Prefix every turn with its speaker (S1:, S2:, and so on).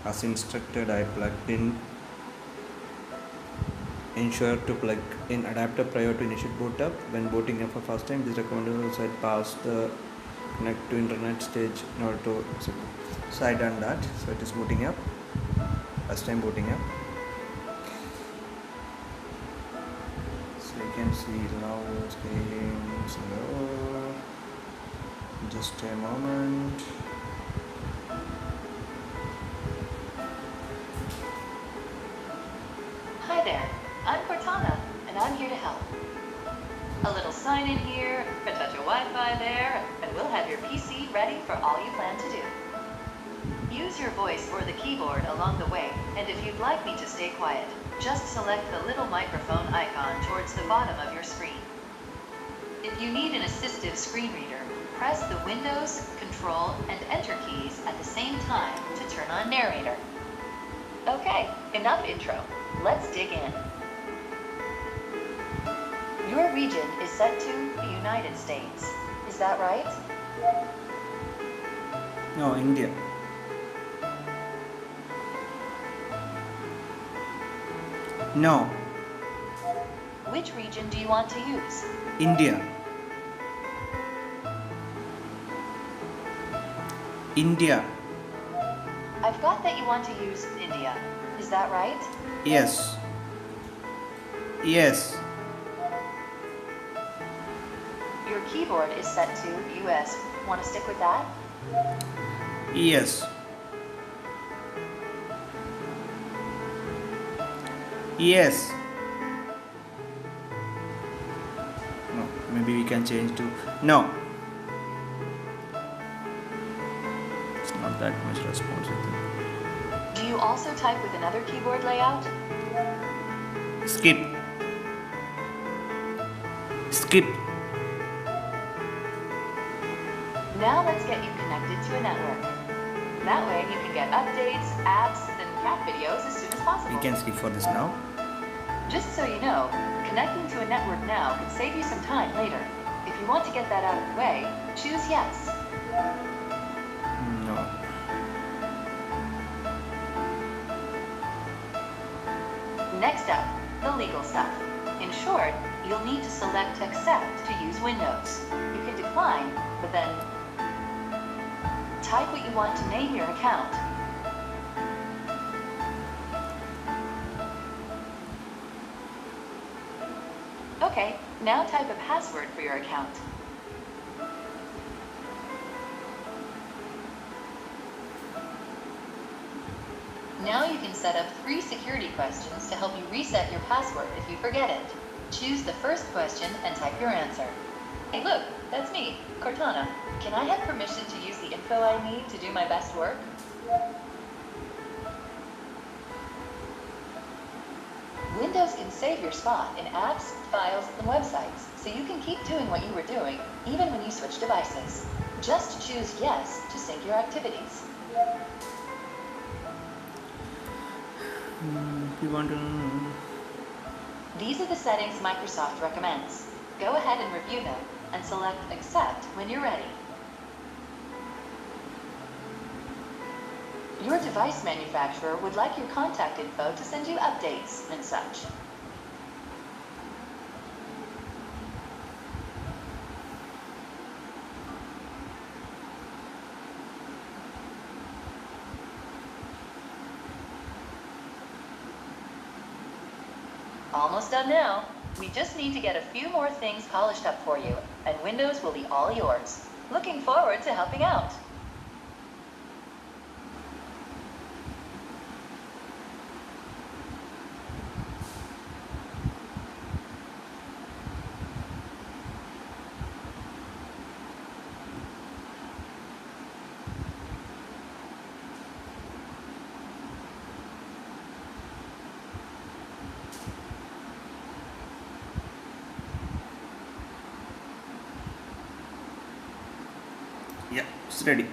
S1: As instructed, I plugged in. Ensure to plug in adapter prior to initial boot up. When booting up for first time, this recommended side pass the connect to internet stage in order to. So I done that. So it is booting up. First time booting up. So you can see now it's getting slow. Just a moment.
S2: Hi there, I'm Cortana, and I'm here to help. A little sign in here, a touch of Wi-Fi there, and we'll have your PC ready for all you plan to do. Use your voice or the keyboard along the way, and if you'd like me to stay quiet, just select the little microphone icon towards the bottom of your screen. If you need an assistive screen reader, press the Windows, Control, and Enter keys at the same time to turn on narrator. Okay, enough intro. Let's dig in. Your region is set to the United States. Is that right?
S1: No, India. No,
S2: Which region do you want to use?
S1: India. India.
S2: I've got that you want to use India. Is that right?
S1: Yes. Yes.
S2: Your keyboard is set to US. Want to stick with that?
S1: Yes. Yes. No, maybe we can change to no. It's not that much responsive.
S2: Do you also type with another keyboard layout?
S1: Skip. Skip.
S2: Now let's get you connected to a network. That way you can get updates, apps, and cat videos as soon as possible.
S1: We can skip for this now.
S2: Just so you know, connecting to a network now can save you some time later. If you want to get that out of the way, choose yes.
S1: No.
S2: Next up, the legal stuff. In short, you'll need to select accept to use Windows. You can decline, but then type what you want to name your account. Okay, now type a password for your account. Now you can set up 3 security questions to help you reset your password if you forget it. Choose the first question and type your answer. Hey look, that's me, Cortana. Can I have permission to use the info I need to do my best work? Windows can save your spot in apps, files, and websites, so you can keep doing what you were doing, even when you switch devices. Just choose yes to sync your activities.
S1: You want to.
S2: These are the settings Microsoft recommends. Go ahead and review them, and select Accept when you're ready. Your device manufacturer would like your contact info to send you updates and such. Almost done now. We just need to get a few more things polished up for you, and Windows will be all yours. Looking forward to helping out.
S1: Yeah, it's ready.